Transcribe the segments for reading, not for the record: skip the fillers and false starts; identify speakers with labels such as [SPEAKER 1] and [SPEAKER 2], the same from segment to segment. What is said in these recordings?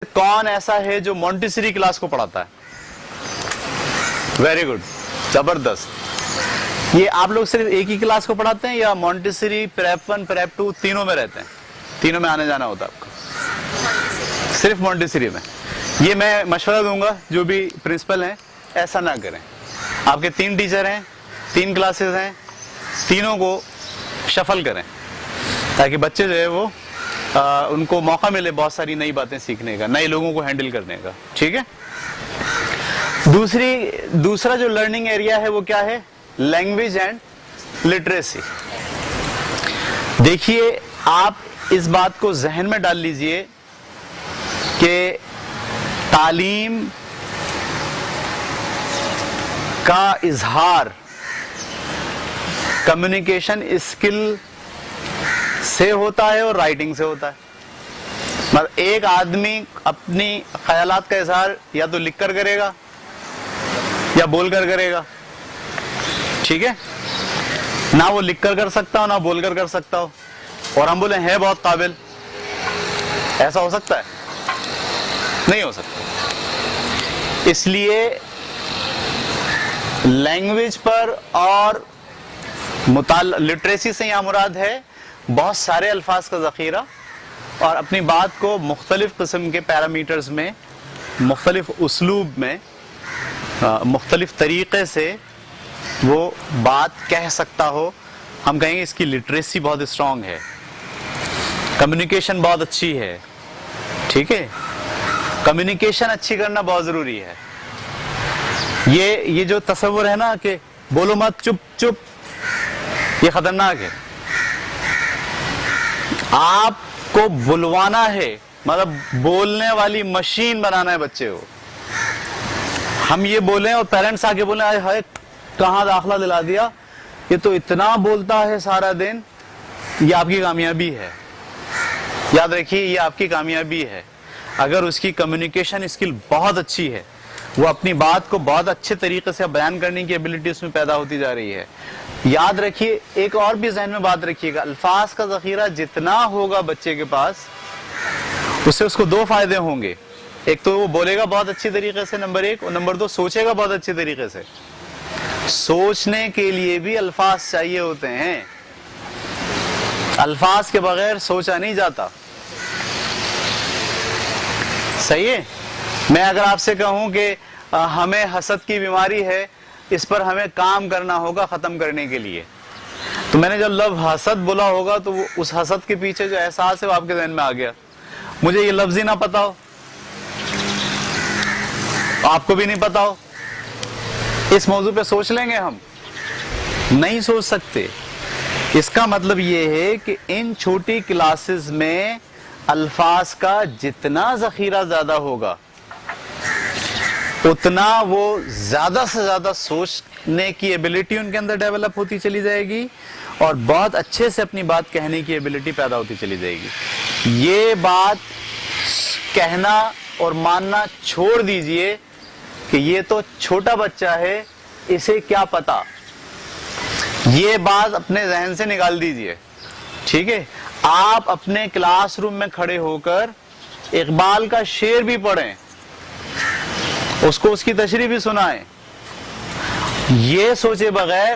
[SPEAKER 1] कौन ऐसा है जो मॉन्टेसरी क्लास को पढ़ाता है? वेरी गुड, जबरदस्त। ये आप लोग सिर्फ एक ही क्लास को पढ़ाते हैं या मॉन्टेसरी, प्रेप 1, प्रेप 2 तीनों में रहते हैं? तीनों में आने जाना होता है आपको? सिर्फ मॉन्टेसरी में? ये मैं मशवरा दूंगा जो भी प्रिंसिपल हैं, ऐसा ना करें। आपके 3 टीचर हैं, 3 क्लासेस हैं, तीनों को शफल करें ताकि बच्चे जो है वो उनको मौका मिले बहुत सारी नई बातें सीखने का, नए लोगों को हैंडल करने का। ठीक है। दूसरा जो लर्निंग एरिया है वो क्या है? Language and literacy. देखिए, आप इस बात को जहन में डाल लीजिए कि तालीम का इजहार कम्युनिकेशन स्किल से होता है और राइटिंग से होता है। मतलब एक आदमी अपनी ख्यालात का इजहार या तो लिख कर करेगा या बोल कर करेगा। ठीक है ना? वो लिख कर सकता हो ना बोल कर सकता हो, और हम बोले हैं बहुत काबिल। ऐसा हो सकता है? नहीं हो सकता। इसलिए लैंग्वेज पर और लिटरेसी से यहां मुराद है बहुत सारे अल्फाज का ज़ख़ीरा और अपनी बात को मुख्तलिफ किस्म के पैरामीटर्स में, मुख्तलिफ उसलूब में, मुख्तलिफ तरीक़े से वो बात कह सकता हो। हम कहेंगे इसकी लिटरेसी बहुत स्ट्रॉन्ग है, कम्युनिकेशन बहुत अच्छी है। ठीक है, कम्युनिकेशन अच्छी करना बहुत ज़रूरी है। ये जो तसव्वुर है ना कि बोलो मत, चुप चुप, ये ख़तरनाक है। आपको बुलवाना है, मतलब बोलने वाली मशीन बनाना है बच्चे को। हम ये बोलें और पेरेंट्स आके बोले आए हाय कहाँ दाखला दिला दिया, ये तो इतना बोलता है सारा दिन। ये आपकी कामयाबी है, याद रखिए, ये आपकी कामयाबी है। अगर उसकी कम्युनिकेशन स्किल बहुत अच्छी है, वो अपनी बात को बहुत अच्छे तरीके से बयान करने की एबिलिटी उसमें पैदा होती जा रही है। याद रखिए, एक और भी ज़हन में बात रखिएगा, अल्फाज का ज़ख़ीरा जितना होगा बच्चे के पास, उससे उसको 2 फायदे होंगे। एक तो वो बोलेगा बहुत अच्छी तरीके से, नंबर 1, और नंबर 2 सोचेगा बहुत अच्छे तरीके से। सोचने के लिए भी अल्फाज चाहिए होते हैं, अल्फाज के बगैर सोचा नहीं जाता। सही है? मैं अगर आपसे कहूं कि हमें हसद की बीमारी है, इस पर हमें काम करना होगा खत्म करने के लिए, तो मैंने जब लफ्ज़ हसद बोला होगा तो उस हसद के पीछे जो एहसास है वो आपके ज़हन में आ गया। मुझे ये लफ्ज़ ही ना पता हो, आपको भी नहीं पता हो, इस मौजू पे सोच लेंगे हम? नहीं सोच सकते। इसका मतलब ये है कि इन छोटी क्लासेस में अल्फाज का जितना ज़ख़ीरा ज़्यादा होगा, उतना वो ज्यादा से ज्यादा सोचने की एबिलिटी उनके अंदर डेवलप होती चली जाएगी और बहुत अच्छे से अपनी बात कहने की एबिलिटी पैदा होती चली जाएगी। ये बात कहना और मानना छोड़ दीजिए कि ये तो छोटा बच्चा है, इसे क्या पता। ये बात अपने जहन से निकाल दीजिए। ठीक है? आप अपने क्लासरूम में खड़े होकर इकबाल का शेर भी पढ़ें, उसको उसकी तशरीह भी सुनाएं, ये सोचे बगैर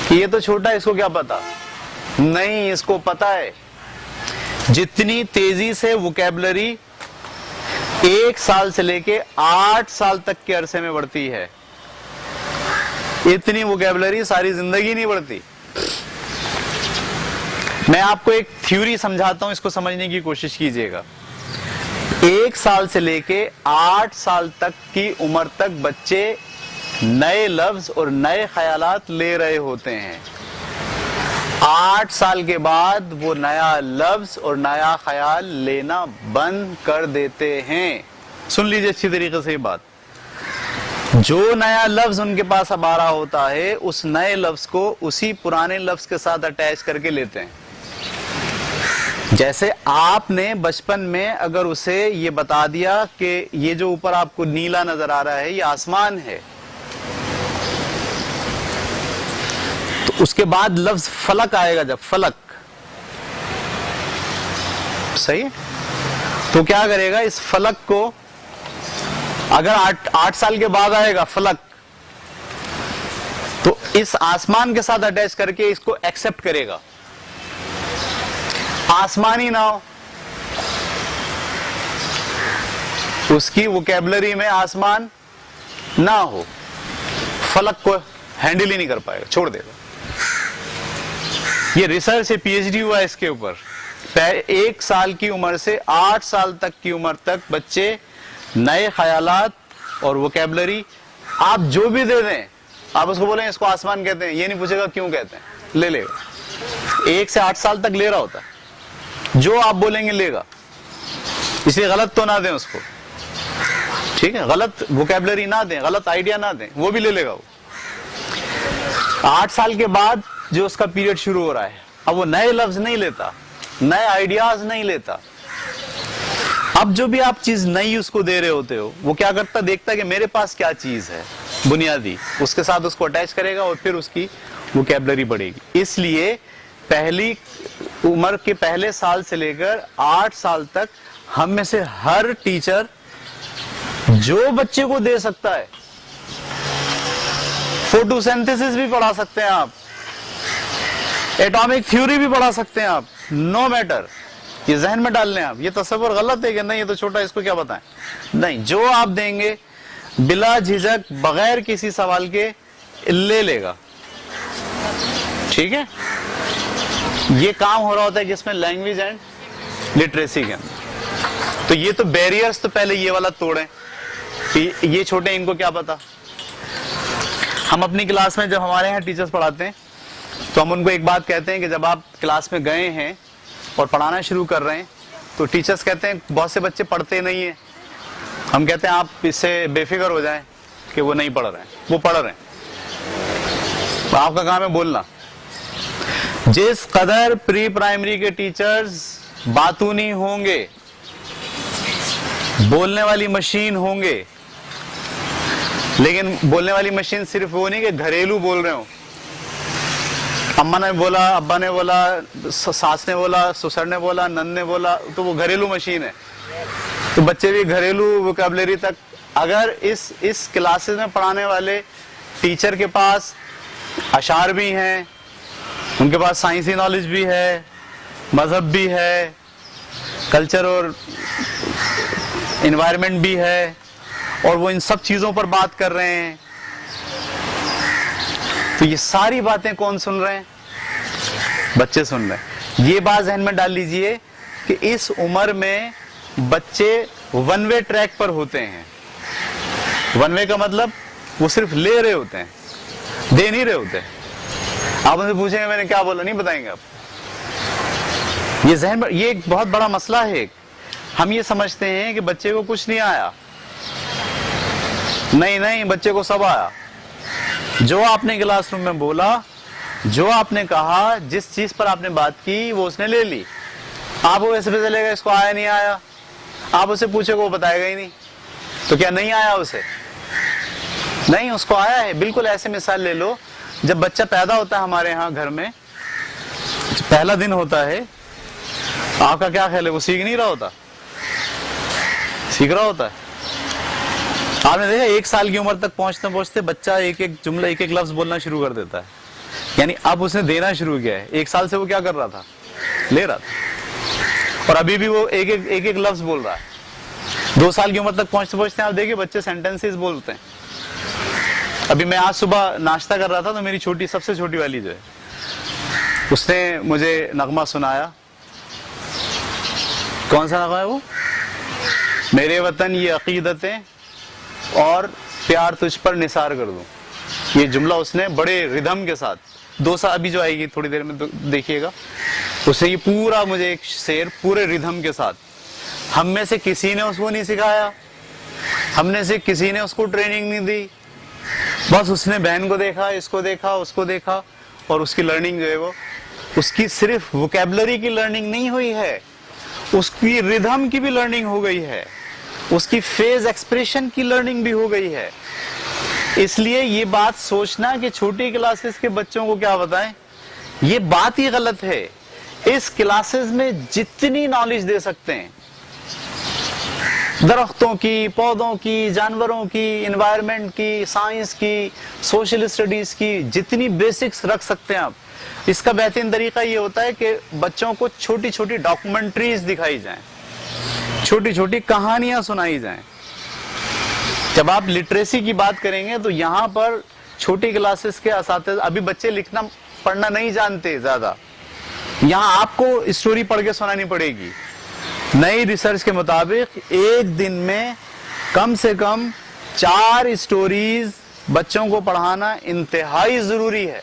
[SPEAKER 1] कि ये तो छोटा, इसको क्या पता। नहीं, इसको पता है। जितनी तेजी से वोकैबुलरी 1 साल से लेके 8 साल तक के अरसे में बढ़ती है, इतनी वोकैबुलरी सारी जिंदगी नहीं बढ़ती। मैं आपको एक थ्योरी समझाता हूं, इसको समझने की कोशिश कीजिएगा। 1 साल से लेके 8 साल तक की उम्र तक बच्चे नए लफ्ज और नए ख्यालात ले रहे होते हैं। 8 साल के बाद वो नया लफ्ज और नया ख्याल लेना बंद कर देते हैं। सुन लीजिए अच्छी तरीके से ये बात। जो नया लफ्ज उनके पास अब आ रहा होता है, उस नए लफ्ज को उसी पुराने लफ्ज के साथ अटैच करके लेते हैं। जैसे आपने बचपन में अगर उसे ये बता दिया कि ये जो ऊपर आपको नीला नजर आ रहा है ये आसमान है, तो उसके बाद लफ्ज फलक आएगा, जब फलक, सही है? تو کیا کرے گا, اس فلک کو اگر 8 سال کے بعد آئے گا فلک, تو اس آسمان کے ساتھ اٹیچ کر کے اس کو ایکسپٹ کرے گا. آسمان ہی نہ ہو, اس کی ووکیبلری میں آسمان نہ ہو, فلک کو ہینڈل ہی نہیں کر پائے گا, چھوڑ دے گا. یہ ریسرچ ہے, پی ایچ ڈی ہوا ہے اس کے اوپر. 1 سال کی عمر سے 8 سال تک کی عمر تک بچے نئے خیالات اور ووکیبلری آپ جو بھی دے دیں, آپ اس کو بولیں اس کو آسمان کہتے ہیں, یہ نہیں پوچھے گا کیوں کہتے ہیں, لے لے گا. 1 سے 8 سال تک لے رہا ہوتا ہے, جو آپ بولیں گے لے گا. اس لیے غلط تو نہ دیں اس کو, ٹھیک ہے, غلط ووکیبلری نہ دیں, غلط آئیڈیا نہ دیں, وہ بھی لے لے گا. وہ 8 سال کے بعد جو اس کا پیریڈ شروع ہو رہا ہے, اب وہ نئے لفظ نہیں لیتا, نئے آئیڈیاز نہیں لیتا. اب جو بھی آپ چیز نئی اس کو دے رہے ہوتے ہو, وہ کیا کرتا, دیکھتا ہے کہ میرے پاس کیا چیز ہے بنیادی, اس کے ساتھ اس کو اٹیچ کرے گا اور پھر اس کی ووکیبلری بڑھے گی. اس لیے پہلی عمر کے پہلے سال سے لے کر 8 سال تک ہم میں سے ہر ٹیچر جو بچے کو دے سکتا ہے, فوٹوسینتھسس بھی پڑھا سکتے ہیں آپ, ایٹامک تھیوری بھی پڑھا سکتے ہیں آپ, نو میٹر. یہ ذہن میں ڈال لیں آپ, یہ تصور غلط ہے کہ نہیں یہ تو چھوٹا, اس کو کیا بتائیں. نہیں, جو آپ دیں گے بلا جھجک بغیر کسی سوال کے لے لے گا. ٹھیک ہے, یہ کام ہو رہا ہوتا ہے جس میں لینگویج اینڈ لٹریسی کے اندر. تو یہ تو بیریئرز تو پہلے یہ والا توڑیں, یہ چھوٹے ان کو کیا پتا. ہم اپنی کلاس میں جب ہمارے یہاں ٹیچرز پڑھاتے ہیں تو ہم ان کو ایک بات کہتے ہیں کہ جب آپ کلاس میں گئے ہیں اور پڑھانا شروع کر رہے ہیں تو ٹیچرز کہتے ہیں بہت سے بچے پڑھتے نہیں ہیں. ہم کہتے ہیں آپ اس سے بے فکر ہو جائیں کہ وہ نہیں پڑھ رہے ہیں, وہ پڑھ رہے ہیں. تو آپ کا کام ہے بولنا. جس قدر پری پرائمری کے ٹیچرز باتونی ہوں گے, بولنے والی مشین ہوں گے, لیکن بولنے والی مشین صرف وہ نہیں کہ گھریلو بول رہے ہوں, اماں نے بولا, ابا نے بولا, ساس نے بولا, سسر نے بولا, نند نے بولا, تو وہ گھریلو مشین ہے. تو بچے بھی گھریلو ووکیبلری تک, اگر اس کلاسز میں پڑھانے والے ٹیچر کے پاس اشعار بھی ہیں, ان کے پاس سائنسی نالج بھی ہے, مذہب بھی ہے, کلچر اور انوائرمنٹ بھی ہے, اور وہ ان سب چیزوں پر بات کر رہے ہیں, تو یہ ساری باتیں کون سن رہے ہیں, بچے سن رہے ہیں. یہ بات ذہن میں ڈال لیجئے کہ اس عمر میں بچے ون وے ٹریک پر ہوتے ہیں. ون وے کا مطلب وہ صرف لے رہے ہوتے ہیں, دے نہیں رہے ہوتے. آپ ان سے پوچھیں گے میں نے کیا بولا, نہیں بتائیں گے آپ. یہ ذہن میں, یہ ایک بہت بڑا مسئلہ ہے. ہم یہ سمجھتے ہیں کہ بچے کو کچھ نہیں آیا. نہیں, بچے کو سب آیا. جو آپ نے کلاس روم میں بولا, جو آپ نے کہا, جس چیز پر آپ نے بات کی, وہ اس نے لے لی. آپ وہ ایسے پہ چلے گا اس کو آیا نہیں آیا, آپ اسے پوچھے وہ بتائے گا ہی نہیں. تو کیا نہیں آیا اسے؟ نہیں, اس کو آیا ہے. بالکل ایسے مثال لے لو, جب بچہ پیدا ہوتا ہے ہمارے ہاں گھر میں, پہلا دن ہوتا ہے, آپ کا کیا خیال ہے, وہ سیکھ نہیں رہا ہوتا؟ سیکھ رہا ہوتا ہے. آپ نے دیکھا 1 سال کی عمر تک پہنچتے پہنچتے بچہ ایک ایک جملہ, ایک ایک لفظ بولنا شروع کر دیتا ہے. یعنی اب اس نے دینا شروع کیا ہے. 1 سال سے وہ کیا کر رہا تھا, لے رہا تھا, اور ابھی بھی وہ ایک ایک لفظ بول رہا ہے. 2 سال کی عمر تک پہنچتے پہنچتے آپ دیکھیے بچے سینٹینسز بولتے ہیں. ابھی میں آج صبح ناشتہ کر رہا تھا تو میری چھوٹی, سب سے چھوٹی والی جو ہے, اس نے مجھے نغمہ سنایا. کون سا نغمہ ہے وہ؟ میرے وطن یہ عقیدتیں اور پیار تجھ پر نثار کر دوں. یہ جملہ اس نے بڑے ردھم کے ساتھ, 2 سال ابھی جو آئے گی تھوڑی دیر میں دیکھیے گا, اس نے یہ پورا مجھے ایک شعر پورے ردھم کے ساتھ. ہم میں سے کسی نے اس کو نہیں سکھایا, ہم نے سے کسی نے اس کو ٹریننگ نہیں دی, بس اس نے بہن کو دیکھا, اس کو دیکھا, اس کو دیکھا, اور اس کی لرننگ جو ہے وہ, اس کی صرف ووکیبلری کی لرننگ نہیں ہوئی ہے, اس کی ردھم کی بھی لرننگ ہو گئی ہے, اس کی فیز ایکسپریشن کی لرننگ بھی ہو گئی ہے. اس لیے یہ بات سوچنا کہ چھوٹی کلاسز کے بچوں کو کیا بتائیں, یہ بات ہی غلط ہے. اس کلاسز میں جتنی نالج دے سکتے ہیں दरख्तों की, पौधों की, जानवरों की, इन्वायरमेंट की, साइंस की, सोशल स्टडीज की, जितनी बेसिक्स रख सकते हैं आप। इसका बेहतरीन तरीका ये होता है कि बच्चों को छोटी छोटी डॉक्यूमेंट्रीज दिखाई जाएं, छोटी छोटी कहानियां सुनाई जाएं। जब आप लिटरेसी की बात करेंगे तो यहाँ पर छोटी क्लासेस के असातिज़, अभी बच्चे लिखना पढ़ना नहीं जानते ज्यादा, यहाँ आपको स्टोरी पढ़ के सुनानी पड़ेगी। नई रिसर्च के मुताबिक एक दिन में कम से कम 4 स्टोरीज बच्चों को पढ़ाना इंतहाई जरूरी है।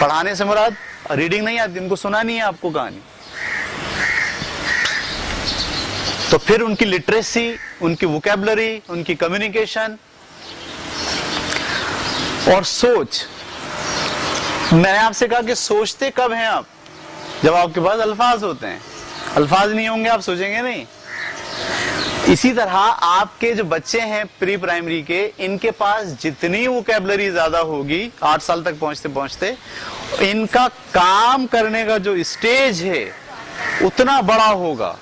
[SPEAKER 1] पढ़ाने से मुराद रीडिंग नहीं आती, उनको सुनानी है आपको कहानी। तो फिर उनकी लिटरेसी, उनकी वोकैबुलरी, उनकी कम्युनिकेशन और सोच। मैंने आपसे कहा कि सोचते कब हैं आप? जब आपके पास अल्फाज होते हैं। अल्फाज नहीं होंगे आप सोचेंगे नहीं। इसी तरह आपके जो बच्चे हैं प्री प्राइमरी के, इनके पास जितनी वोकैबुलरी ज्यादा होगी 8 साल तक पहुंचते पहुंचते, इनका काम करने का जो स्टेज है उतना बड़ा होगा।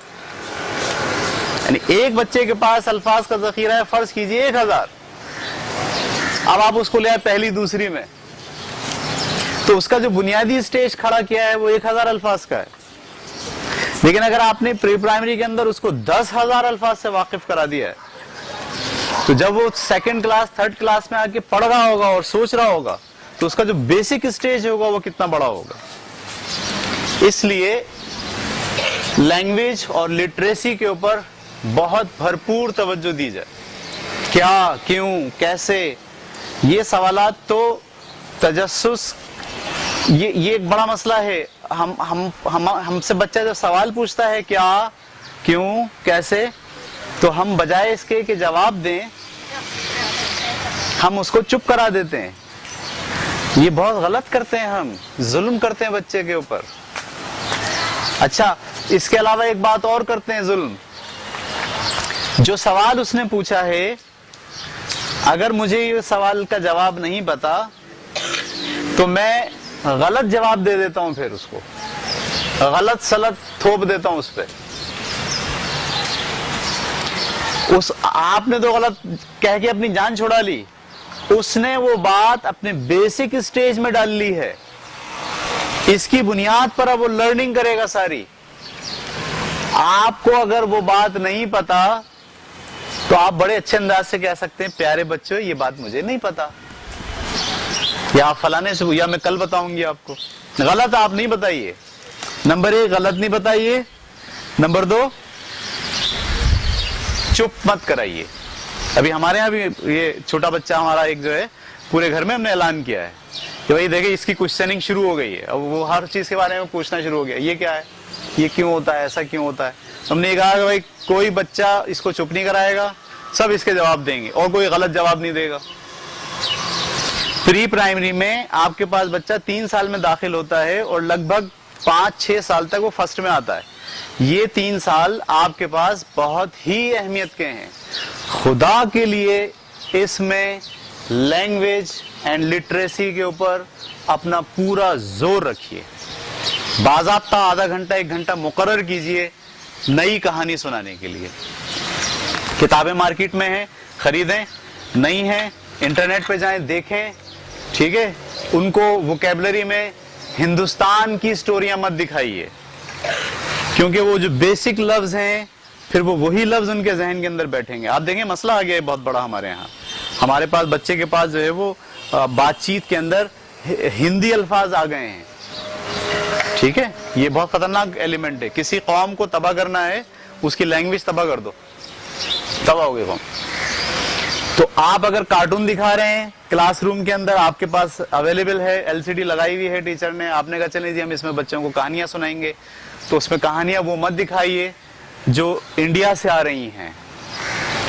[SPEAKER 1] यानी एक बच्चे के पास अल्फाज का जखीरा है, फर्ज कीजिए 1000, अब आप उसको ले आए पहली दूसरी में, तो उसका जो बुनियादी स्टेज खड़ा किया है वो 1000 अल्फाज का है। लेकिन अगर आपने प्री प्राइमरी के अंदर उसको 10,000 अल्फाज से वाकिफ करा दिया है, तो जब वो 2nd क्लास 3rd क्लास में आके पढ़ रहा होगा और सोच रहा होगा, तो उसका जो बेसिक स्टेज होगा वो कितना बड़ा होगा। इसलिए लैंग्वेज और लिटरेसी के ऊपर बहुत भरपूर तवज्जो दी जाए। क्या, क्यों, कैसे, ये सवालात तो तजस्सुस, ये एक बड़ा मसला है। हमसे बच्चा जब सवाल पूछता है क्या, क्यों, कैसे, तो हम बजाय इसके कि जवाब दें, हम उसको चुप करा देते हैं। ये बहुत गलत करते हैं, हम जुल्म करते हैं बच्चे के ऊपर। अच्छा, इसके अलावा एक बात और करते हैं जुल्म। जो सवाल उसने पूछा है, अगर मुझे ये सवाल का जवाब नहीं पता तो मैं गलत जवाब दे देता हूं, फिर उसको गलत सलत थोप देता हूं उस पे। आपने तो गलत कह के अपनी जान छुड़ा ली, उसने वो बात अपने बेसिक स्टेज में डाल ली है। इसकी बुनियाद पर अब वो लर्निंग करेगा सारी। आपको अगर वो बात नहीं पता तो आप बड़े अच्छे अंदाज से कह सकते हैं, प्यारे बच्चों ये बात मुझे नहीं पता, या फलाने से, या मैं कल बताऊंगी आपको। गलत आप नहीं बताइए। नंबर 1 गलत नहीं बताइए। नंबर 2 चुप मत कराइए। अभी हमारे यहाँ भी ये छोटा बच्चा हमारा एक जो है, पूरे घर में हमने ऐलान किया है कि भाई देखिए इसकी क्वेश्चनिंग शुरू हो गई है। अब वो हर चीज के बारे में पूछना शुरू हो गया, ये क्या है, ये क्यों होता है, ऐसा क्यों होता है। हमने कहा कि भाई कोई बच्चा इसको चुप नहीं कराएगा, सब इसके जवाब देंगे और कोई गलत जवाब नहीं देगा। प्री प्राइमरी में आपके पास बच्चा 3 साल में दाखिल होता है और लगभग 5-6 साल तक वो फर्स्ट में आता है। ये 3 साल आपके पास बहुत ही अहमियत के हैं। खुदा के लिए इसमें लैंग्वेज एंड लिटरेसी के ऊपर अपना पूरा जोर रखिए। बाज़ाब्ता आधा घंटा 1 घंटा मुकर्रर कीजिए नई कहानी सुनाने के लिए। किताबें मार्केट में हैं, खरीदें, नहीं है इंटरनेट पे जाएं, देखें, ठीक है। उनको वोकैबुलरी में हिंदुस्तान की स्टोरियां मत दिखाइए, क्योंकि वो जो बेसिक लफ्ज हैं फिर वो वही लफ्ज उनके जहन के अंदर बैठेंगे। आप देखें मसला आ गया है बहुत बड़ा हमारे यहाँ। हमारे पास बच्चे के पास जो है वो बातचीत के अंदर हिंदी अल्फाज आ गए हैं, ठीक है। ये बहुत खतरनाक एलिमेंट है। किसी कौम को तबाह करना है, उसकी लैंग्वेज तबाह कर दो, तबाह हो गई कौम। तो आप अगर कार्टून दिखा रहे हैं क्लासरूम के अंदर, आपके पास अवेलेबल है, एलसीडी लगाई हुई है टीचर ने, आपने कहा चलिए जी हम इसमें बच्चों को कहानियां सुनाएंगे, तो उसमें कहानियां वो मत दिखाइए जो इंडिया से आ रही हैं,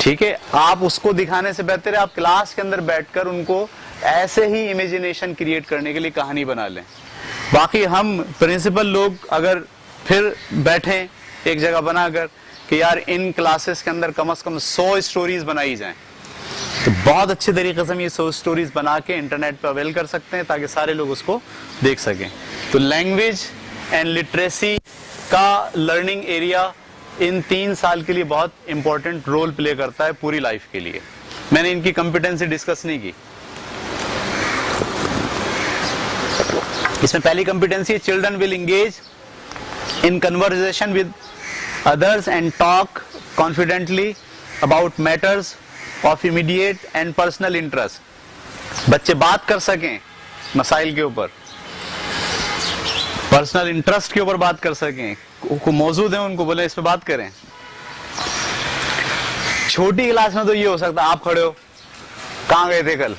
[SPEAKER 1] ठीक है। आप उसको दिखाने से बेहतर है आप क्लास के अंदर बैठकर उनको ऐसे ही इमेजिनेशन क्रिएट करने के लिए कहानी बना लें। बाकी हम प्रिंसिपल लोग अगर फिर बैठें एक जगह बनाकर कि यार इन क्लासेस के अंदर कम से कम 100 स्टोरीज बनाई जाएं, तो बहुत अच्छे तरीके से हम ये 100 स्टोरीज बना के इंटरनेट पर अवेल कर सकते हैं ताकि सारे लोग उसको देख सकें। तो लैंग्वेज एंड लिटरेसी का लर्निंग एरिया ان 3 سال کے لیے بہت امپورٹنٹ رول پلے کرتا ہے پوری لائف کے لیے. میں نے ان کی کمپیٹنسی ڈسکس نہیں کی. اس میں پہلی کمپیٹنسی ہے children will engage in conversation with others and talk confidently about matters of immediate and personal interest. بچے بات کر سکیں مسائل کے اوپر, پرسنل انٹرسٹ کے اوپر بات کر سکیں, موجود ہیں ان کو بولے اس پہ بات کریں. چھوٹی کلاس میں تو یہ ہو سکتا ہے آپ کھڑے ہو, کہاں گئے تھے کل,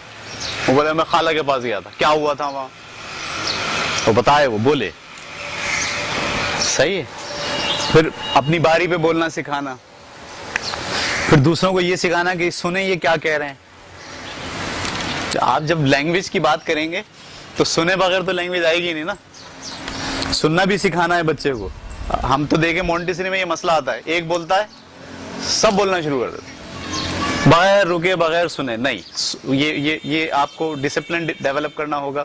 [SPEAKER 1] وہ بولے میں خالہ کے پاس گیا تھا, کیا ہوا تھا وہاں, وہ بتائے, وہ بولے. صحیح ہے. پھر اپنی باری پہ بولنا سکھانا, پھر دوسروں کو یہ سکھانا کہ سنیں یہ کیا کہہ رہے ہیں. آپ جب لینگویج کی بات کریں گے تو سنے بغیر تو لینگویج آئے گی نہیں نا. سننا بھی سکھانا ہے بچے کو. ہم تو دیکھیں مونٹیسری میں یہ مسئلہ آتا ہے, ایک بولتا ہے سب بولنا شروع کر دیتے بغیر رکے بغیر سنے. نہیں, یہ آپ کو ڈسپلن ڈیولپ کرنا ہوگا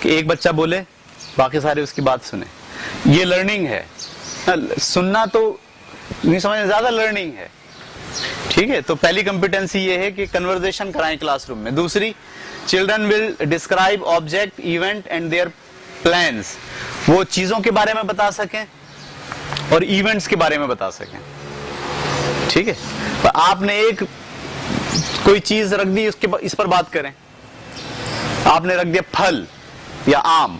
[SPEAKER 1] کہ ایک بچہ بولے باقی سارے اس کی بات سنیں. یہ لرننگ ہے. سننا تو نہیں سمجھنا, زیادہ لرننگ ہے. ٹھیک ہے. تو پہلی کمپیٹنسی یہ ہے کہ کنورزیشن کرائیں کلاس روم میں. دوسری, children will describe object event and their plans. وہ چیزوں کے بارے میں بتا سکیں اور ایونٹس کے بارے میں بتا سکیں. ٹھیک ہے. آپ نے ایک کوئی چیز رکھ دی, اس پر بات کریں. آپ نے رکھ دیا پھل یا آم,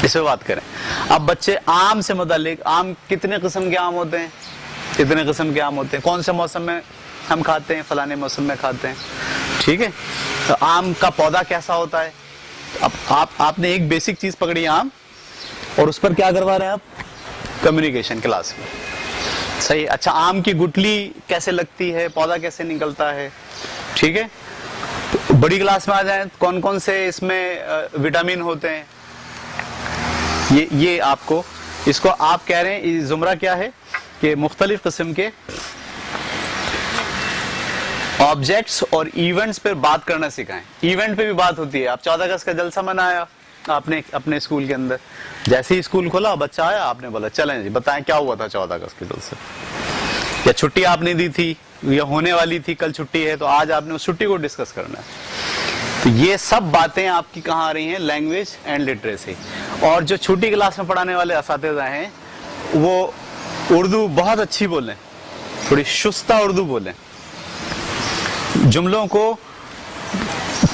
[SPEAKER 1] اس پہ بات کریں. اب بچے آم سے متعلق, آم کتنے قسم کے آم ہوتے ہیں, اتنے قسم کے آم ہوتے ہیں, کون سے موسم میں ہم کھاتے ہیں, فلانے موسم میں کھاتے ہیں. ٹھیک ہے. تو آم کا پودا کیسا ہوتا ہے. اب آپ نے ایک بیسک چیز پکڑی آم, اور اس پر کیا کروا رہے ہیں آپ, کمیونیکیشن کلاس میں. صحیح. اچھا, آم کی گٹلی کیسے لگتی ہے, پودا کیسے نکلتا ہے. ٹھیک ہے. تو بڑی کلاس میں آ جائیں, کون کون سے اس میں وٹامن ہوتے ہیں, یہ آپ کو, اس کو آپ کہہ رہے ہیں زمرہ کیا ہے کہ مختلف قسم کے آبجیکٹس اور ایونٹس پر بات کرنا سکھائیں. ایونٹ پہ بھی بات ہوتی ہے. آپ 14 اگست کا جلسہ منایا آپ نے اپنے اسکول کے اندر, جیسے ہی اسکول کھولا بچہ آیا, آپ نے بولا چلیں جی بتائیں کیا ہوا تھا 14 اگست کے جلسے. یا چھٹی آپ نے دی تھی یا ہونے والی تھی, کل چھٹی ہے تو آج آپ نے اس چھٹی کو ڈسکس کرنا ہے. تو یہ سب باتیں آپ کی کہاں آ رہی ہیں, لینگویج اینڈ لٹریسی. اور جو چھوٹی کلاس میں پڑھانے والے اساتذہ ہیں وہ اردو بہت اچھی بولیں, تھوڑی شستہ اردو بولیں, جملوں کو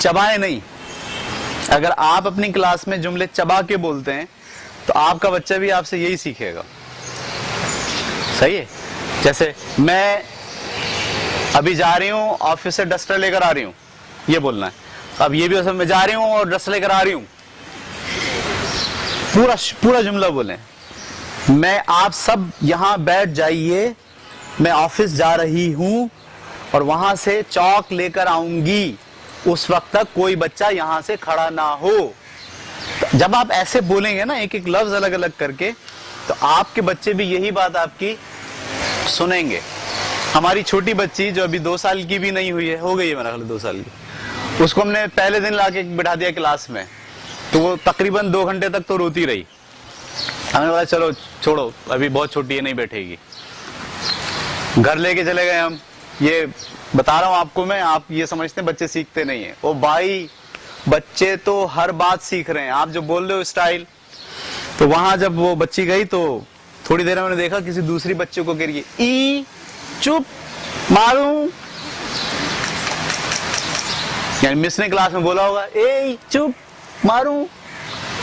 [SPEAKER 1] چبائے نہیں. اگر آپ اپنی کلاس میں جملے چبا کے بولتے ہیں تو آپ کا بچہ بھی آپ سے یہی سیکھے گا. صحیح ہے. جیسے میں ابھی جا رہی ہوں آفس سے ڈسٹر لے کر آ رہی ہوں, یہ بولنا ہے. اب یہ بھی میں جا رہی ہوں اور ڈسٹر لے کر آ رہی ہوں, پورا جملہ بولیں. میں, آپ سب یہاں بیٹھ جائیے, میں آفس جا رہی ہوں اور وہاں سے چاک لے کر آؤں گی, اس وقت تک کوئی بچہ یہاں سے کھڑا نہ ہو. جب آپ ایسے بولیں گے نا ایک ایک لفظ الگ الگ کر کے, تو آپ کے بچے بھی یہی بات آپ کی سنیں گے. ہماری چھوٹی بچی جو ابھی 2 سال کی بھی نہیں ہوئی ہے, ہو گئی ہے میرا خیال 2 سال کی, اس کو ہم نے پہلے دن لا کے بٹھا دیا کلاس میں, تو وہ تقریباً 2 گھنٹے تک تو روتی رہی. ہم نے بولا چلو چھوڑو, ابھی بہت چھوٹی ہے, نہیں بیٹھے گی. گھر لے کے چلے گئے ہم. یہ بتا رہا ہوں آپ کو میں, آپ یہ سمجھتے ہیں بچے سیکھتے نہیں ہیں. او بھائی, بچے تو ہر بات سیکھ رہے ہیں. آپ جو بول رہے ہو اسٹائل, تو وہاں جب وہ بچی گئی تو تھوڑی دیر میں نے دیکھا کسی دوسری بچے کو کہہ رہی ہے ای چپ ماروں, یعنی مس نے کلاس میں بولا ہوگا اے چپ ماروں,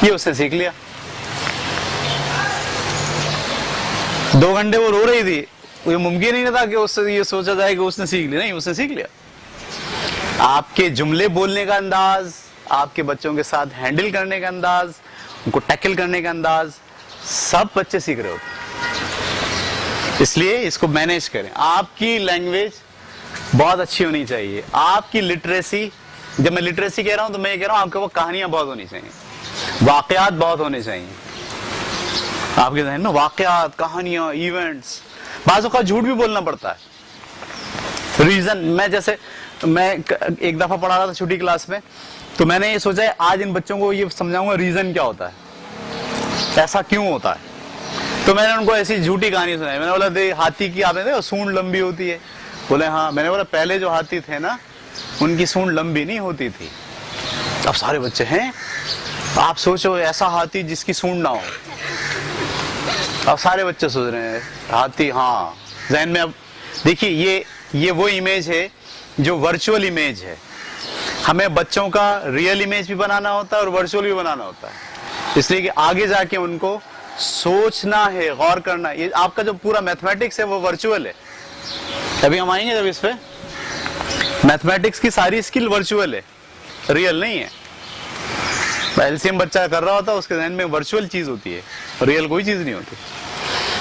[SPEAKER 1] یہ اس نے سیکھ لیا. 2 گھنٹے وہ رو رہی تھی, یہ ممکن ہی نہیں تھا کہ اس سے یہ سوچا جائے کہ اس نے سیکھ لیا. نہیں, اس نے سیکھ لیا. آپ کے جملے بولنے کا انداز, آپ کے بچوں کے ساتھ ہینڈل کرنے کا انداز, ان کو ٹیکل کرنے کا انداز, سب بچے سیکھ رہے ہوتے. اس لیے اس کو مینیج کریں. آپ کی لینگویج بہت اچھی ہونی چاہیے. آپ کی لٹریسی, جب میں لٹریسی کہہ رہا ہوں تو میں یہ کہہ رہا ہوں آپ کے وہ کہانیاں بہت ہونی چاہیے, واقعات بہت ہونے چاہیے آپ کے ذہن میں. واقعات, کہانیاں, ایونٹس. بعض اوقات جھوٹ بھی بولنا پڑتا ہے. ریزن, میں ایک دفعہ پڑھا رہا تھا چھوٹی کلاس میں, تو میں نے یہ سوچا آج ان بچوں کو یہ سمجھاؤں گا ریزن کیا ہوتا ہے, ایسا کیوں ہوتا ہے. तो मैंने उनको ऐसी झूठी कहानी सुनाई, मैंने बोला दे हाथी की आपने देखा सूंड लंबी होती है, बोले हाँ। मैंने बोला पहले जो हाथी थे ना उनकी सूंड लंबी नहीं होती थी। अब सारे बच्चे हैं, आप सोचो ऐसा हाथी जिसकी सूंड ना हो। अब सारे बच्चे सोच रहे हैं हाथी, हाँ ज़हन में। अब देखिए ये वो इमेज है जो वर्चुअल इमेज है। हमें बच्चों का रियल इमेज भी बनाना होता है और वर्चुअल भी बनाना होता है, इसलिए कि आगे जाके उनको सोचना है, गौर करना है। ये आपका जो पूरा मैथमेटिक्स है वो वर्चुअल है। अभी हम आएंगे जब इस पे, मैथमेटिक्स की सारी स्किल वर्चुअल है, रियल नहीं है। एलसीएम बच्चा कर रहा होता है उसके ध्यान में वर्चुअल चीज होती है, रियल कोई चीज नहीं होती।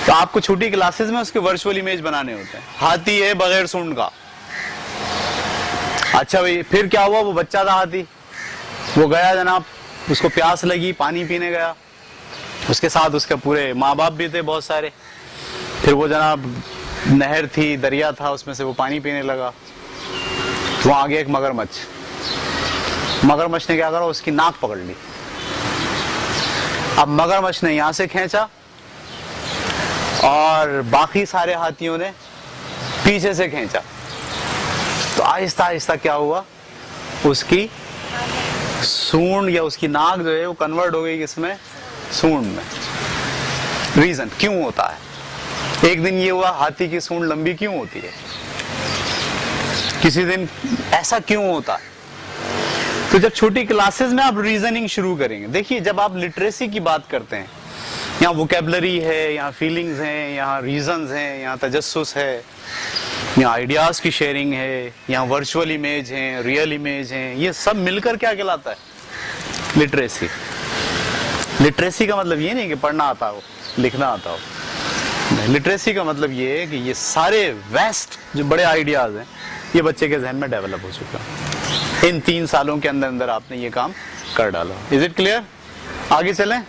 [SPEAKER 1] तो आपको छोटी क्लासेस में उसके वर्चुअल इमेज बनाने होते हैं। हाथी है बगैर सूंड का। अच्छा भाई फिर क्या हुआ, वो बच्चा था हाथी, वो गया जनाब, उसको प्यास लगी, पानी पीने गया, उसके साथ उसके पूरे माँ बाप भी थे बहुत सारे। फिर वो जनाब नहर थी, दरिया था, उसमें से वो पानी पीने लगा। तो वहां आ गया एक मगरमच्छ। मगरमच्छ ने क्या करा, उसकी नाक पकड़ ली। अब मगरमच्छ ने यहां से खींचा और बाकी सारे हाथियों ने पीछे से खींचा। तो आहिस्ता आहिस्ता क्या हुआ, उसकी सूंड या उसकी नाक जो है वो कन्वर्ट हो गई किसमें, सूंड में। रीजन क्यों होता है, एक दिन ये हुआ हाथी की सूंड लंबी क्यों होती है, किसी दिन ऐसा क्यों होता है। तो जब छोटी क्लासेस में आप रीजनिंग शुरू करेंगे, देखिए जब आप लिटरेसी की बात करते हैं, यहाँ वोकेबलरी है, यहाँ फीलिंग्स हैं, यहाँ रीजंस हैं, यहाँ तजस्सुस है, यहाँ आइडियाज की शेयरिंग है, यहाँ वर्चुअल इमेज है, रियल इमेज है, ये सब मिलकर क्या कहलाता है, लिटरेसी। लिटरेसी का मतलब ये नहीं कि पढ़ना आता हो, लिखना आता हो। लिटरेसी का मतलब ये है कि ये सारे वेस्ट जो बड़े आइडियाज हैं ये बच्चे के जहन में डेवलप हो चुका है। इन 3 सालों के अंदर अंदर आपने ये काम कर डाला। Is it clear? आगे चलें।